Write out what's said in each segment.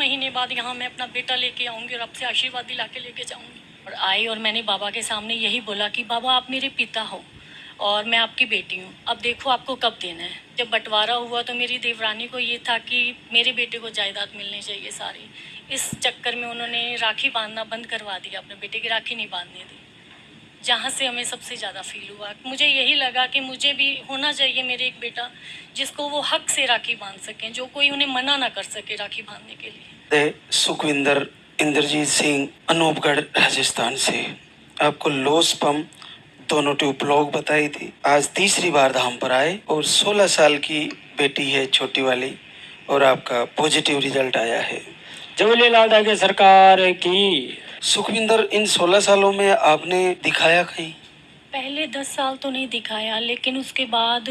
महीने बाद यहाँ मैं अपना बेटा लेके आऊँगी और आपसे आशीर्वाद दिला के लेके जाऊँगी। और आई और मैंने बाबा के सामने यही बोला कि बाबा आप मेरे पिता हो और मैं आपकी बेटी हूँ, अब देखो आपको कब देना है। जब बंटवारा हुआ तो मेरी देवरानी को ये था कि मेरे बेटे को जायदाद मिलनी चाहिए सारी। इस चक्कर में उन्होंने राखी बांधना बंद करवा दिया, अपने बेटे की राखी नहीं बांधने दी, जहाँ से हमें सबसे ज़्यादा फील हुआ। मुझे यही लगा कि मुझे भी होना चाहिए मेरे एक बेटा जिसको वो हक से राखी बांध सकें, जो कोई उन्हें मना ना कर सके राखी बांधने के लिए। सुखविंदर इंद्रजीत सिंह, अनूपगढ़, राजस्थान से आपको लोस पम दोनों ट्यूब ब्लॉक बताई थी। आज तीसरी बार धाम पर आए और 16 साल की बेटी है छोटी वाली और आपका पॉजिटिव रिजल्ट आया है। झूलेलाल दागे सरकार की। सुखविंदर, इन 16 सालों में आपने दिखाया कहीं? पहले 10 साल तो नहीं दिखाया, लेकिन उसके बाद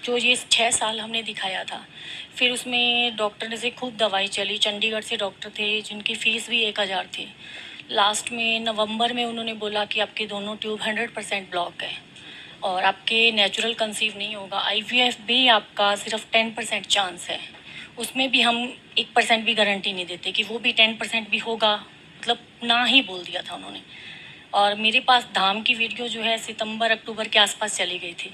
जो ये 6 साल हमने दिखाया था, फिर उसमें डॉक्टर से खूब दवाई चली। चंडीगढ़ से डॉक्टर थे जिनकी फ़ीस भी 1000 थी। लास्ट में नवंबर में उन्होंने बोला कि आपके दोनों ट्यूब 100% ब्लॉक है और आपके नेचुरल कंसीव नहीं होगा। IVF भी आपका सिर्फ 10% चांस है, उसमें भी हम 1% भी गारंटी नहीं देते कि वो भी 10% भी होगा, मतलब ना ही बोल दिया था उन्होंने। और मेरे पास धाम की वीडियो जो है सितंबर अक्टूबर के आसपास चली गई थी,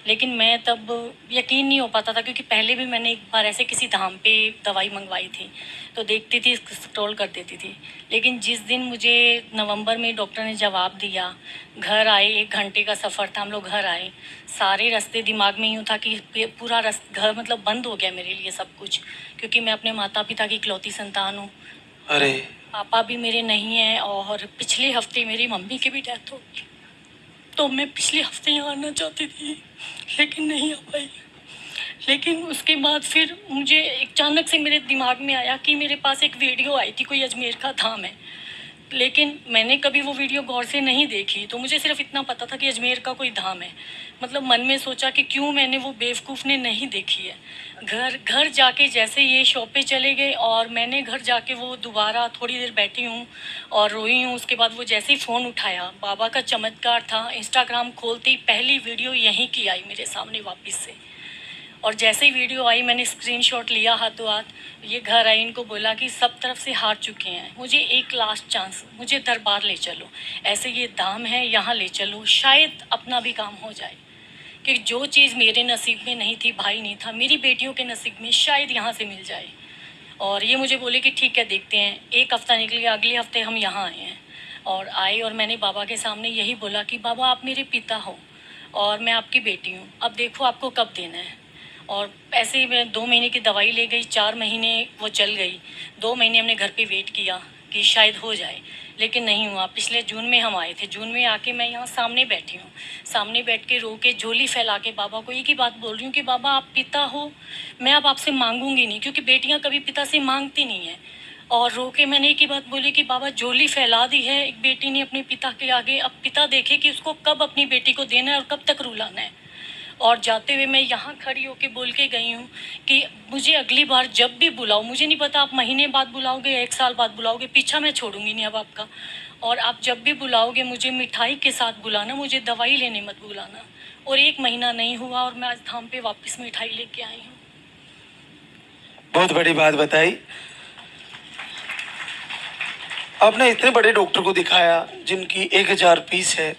लेकिन मैं तब यकीन नहीं हो पाता था क्योंकि पहले भी मैंने एक बार ऐसे किसी धाम पे दवाई मंगवाई थी तो देखती थी, स्क्रॉल कर देती थी। लेकिन जिस दिन मुझे नवंबर में डॉक्टर ने जवाब दिया, घर आए, 1 घंटे का सफ़र था, हम लोग घर आए, सारे रास्ते दिमाग में यूँ था कि पूरा घर मतलब बंद हो गया मेरे लिए सब कुछ, क्योंकि मैं अपने माता पिता की इकलौती संतान हूँ। अरे, पापा भी मेरे नहीं हैं और पिछले हफ्ते मेरी मम्मी की भी डेथ हो गई। तो मैं पिछले हफ्ते यहाँ आना चाहती थी लेकिन नहीं आ पाई। लेकिन उसके बाद फिर मुझे अचानक से मेरे दिमाग में आया कि मेरे पास एक वीडियो आई थी, कोई अजमेर का धाम है, लेकिन मैंने कभी वो वीडियो गौर से नहीं देखी। तो मुझे सिर्फ इतना पता था कि अजमेर का कोई धाम है। मतलब मन में सोचा कि क्यों मैंने वो बेवकूफ़ ने नहीं देखी है। घर जाके जैसे ये शॉप पे चले गए और मैंने घर जाके वो दोबारा थोड़ी देर बैठी हूँ और रोई हूँ। उसके बाद वो जैसे ही फ़ोन उठाया, बाबा का चमत्कार था, इंस्टाग्राम खोलते ही पहली वीडियो यहीं की आई मेरे सामने वापस से। और जैसे ही वीडियो आई मैंने स्क्रीनशॉट लिया हाथों हाथ, ये घर आई, इनको बोला कि सब तरफ से हार चुके हैं, मुझे एक लास्ट चांस, मुझे दरबार ले चलो, ऐसे ये धाम है यहाँ ले चलो, शायद अपना भी काम हो जाए। कि जो चीज़ मेरे नसीब में नहीं थी, भाई नहीं था, मेरी बेटियों के नसीब में शायद यहाँ से मिल जाए। और ये मुझे बोले कि ठीक है देखते हैं। 1 हफ़्ता निकल गया, अगले हफ्ते हम यहाँ आए हैं और आए और मैंने बाबा के सामने यही बोला कि बाबा आप मेरे पिता हो और मैं आपकी बेटी हूँ, अब देखो आपको कब देना है। और ऐसे ही मैं 2 महीने की दवाई ले गई, 4 महीने वो चल गई। 2 महीने हमने घर पे वेट किया कि शायद हो जाए, लेकिन नहीं हुआ। पिछले जून में हम आए थे, जून में आके मैं यहाँ सामने बैठी हूँ, सामने बैठ के रो के झोली फैला के बाबा को एक ही बात बोल रही हूँ कि बाबा आप पिता हो, मैं अब आपसे मांगूंगी नहीं, क्योंकि बेटियाँ कभी पिता से मांगती नहीं हैं। और रो के मैंने एक ही बात बोली कि बाबा झोली फैला दी है एक बेटी ने अपने पिता के आगे, अब पिता देखे कि उसको कब अपनी बेटी को देना है और कब तक रुलाना है। और जाते हुए मैं यहाँ खड़ी होके बोल के गई हूँ कि मुझे अगली बार जब भी बुलाओ, मुझे नहीं पता आप महीने बाद बुलाओगे या 1 साल बाद बुलाओगे, पीछा मैं छोड़ूंगी नहीं अब आपका। और आप जब भी बुलाओगे मुझे मिठाई के साथ बुलाना, मुझे दवाई लेने मत बुलाना। और 1 महीना नहीं हुआ और मैं आज धाम पे वापस मिठाई लेके आई हूँ। बहुत बड़ी बात बताई। आपने इतने बड़े डॉक्टर को दिखाया जिनकी 1000 फीस है।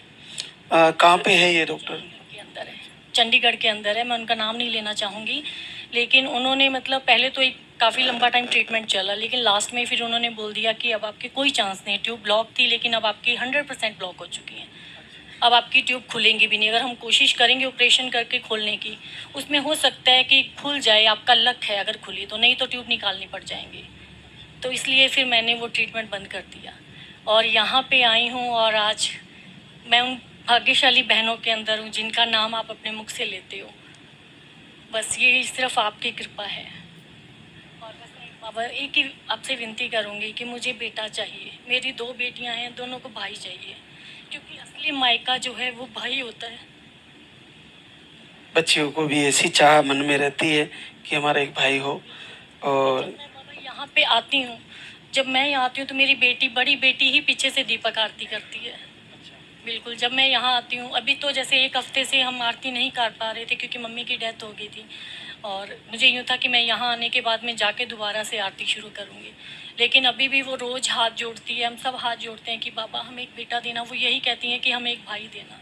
कहाँ पे है ये डॉक्टर? के अंदर है, चंडीगढ़ के अंदर है, मैं उनका नाम नहीं लेना चाहूँगी। लेकिन उन्होंने मतलब पहले तो एक काफ़ी लंबा टाइम ट्रीटमेंट चला, लेकिन लास्ट में फिर उन्होंने बोल दिया कि अब आपकी कोई चांस नहीं, ट्यूब ब्लॉक थी लेकिन अब आपकी 100% ब्लॉक हो चुकी है, अब आपकी ट्यूब खुलेंगी भी नहीं। अगर हम कोशिश करेंगे ऑपरेशन करके खोलने की, उसमें हो सकता है कि खुल जाए, आपका लक है अगर खुली तो, नहीं तो ट्यूब निकालनी पड़ जाएंगी। तो इसलिए फिर मैंने वो ट्रीटमेंट बंद कर दिया और यहाँ पे आई हूँ। और आज मैं उन भाग्यशाली बहनों के अंदर हूँ जिनका नाम आप अपने मुख से लेते हो। बस ये सिर्फ आपकी कृपा है। और बस मैं बाबा एक ही आपसे विनती करूँगी कि मुझे बेटा चाहिए। मेरी 2 बेटियाँ हैं, दोनों को भाई चाहिए, क्योंकि असली मायका जो है वो भाई होता है। बच्चियों को भी ऐसी चाह मन में रहती है कि हमारा एक भाई हो। और जब मैं बाबा यहाँ पे आती हूँ, जब मैं यहाँ आती हूँ तो मेरी बेटी, बड़ी बेटी ही पीछे से दीपक आरती करती है। बिल्कुल, जब मैं यहाँ आती हूँ, अभी तो जैसे 1 हफ्ते से हम आरती नहीं कर पा रहे थे क्योंकि मम्मी की डेथ हो गई थी। और मुझे यूँ था कि मैं यहाँ आने के बाद मैं जाके दोबारा से आरती शुरू करूँगी, लेकिन अभी भी वो रोज़ हाथ जोड़ती है, हम सब हाथ जोड़ते हैं कि बाबा हमें एक बेटा देना। वो यही कहती हैं कि हमें एक भाई देना,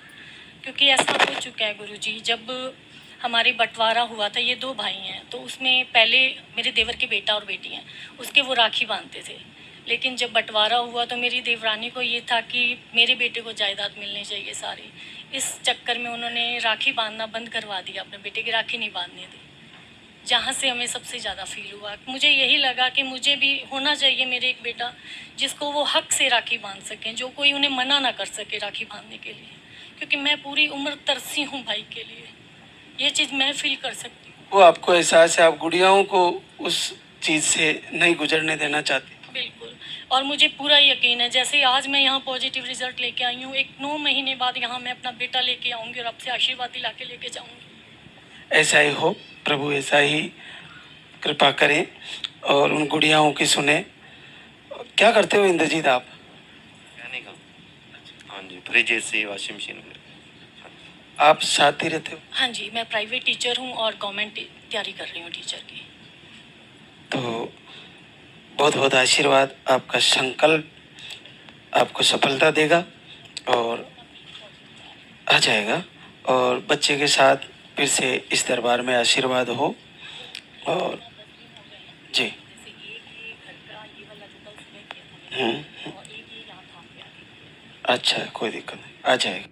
क्योंकि ऐसा हो चुका है गुरुजी। जब हमारे बंटवारा हुआ था, ये 2 भाई हैं, तो उसमें पहले मेरे देवर के बेटा और बेटी हैं, उसके वो राखी बांधते थे। लेकिन जब बंटवारा हुआ तो मेरी देवरानी को ये था कि मेरे बेटे को जायदाद मिलनी चाहिए सारी। इस चक्कर में उन्होंने राखी बांधना बंद करवा दिया, अपने बेटे की राखी नहीं बांधने दी, जहाँ से हमें सबसे ज़्यादा फील हुआ। मुझे यही लगा कि मुझे भी होना चाहिए मेरे एक बेटा, जिसको वो हक से राखी बांध सकें, जो कोई उन्हें मना ना कर सके राखी बांधने के लिए, क्योंकि मैं पूरी उम्र तरसी हूँ भाई के लिए। ये चीज़ मैं फील कर सकती हूँ। वो आपको एहसास है, आप गुड़ियाओं को उस चीज़ से नहीं गुजरने देना चाहती। बिल्कुल, और मुझे पूरा यकीन है, जैसे आज मैं यहाँ पॉजिटिव रिजल्ट लेके आई हूँ, एक 9 महीने बाद यहाँ मैं अपना बेटा लेके आऊँगी और आपसे आशीर्वाद दिला के लेके जाऊँगी। ऐसा ही हो, प्रभु ऐसा ही कृपा करें और उन गुड़ियाओं की सुने। क्या करते हो इंद्रजीत आप? मैकेनिक हूँ। हाँ जी, फ्रिज एसी वॉशिंग मशीन। आप साथ ही रहते हो? हाँ जी, मैं प्राइवेट टीचर हूँ और गवर्नमेंट तैयारी कर रही हूँ टीचर की। तो बहुत बहुत आशीर्वाद, आपका संकल्प आपको सफलता देगा और आ जाएगा। और बच्चे के साथ फिर से इस दरबार में आशीर्वाद हो। और जी। जैसे ये घर का ये वाला जो कल सुबह किया था मैंने, और एक ये यहाँ था पे आके। अच्छा, कोई दिक्कत नहीं, आ जाएगा।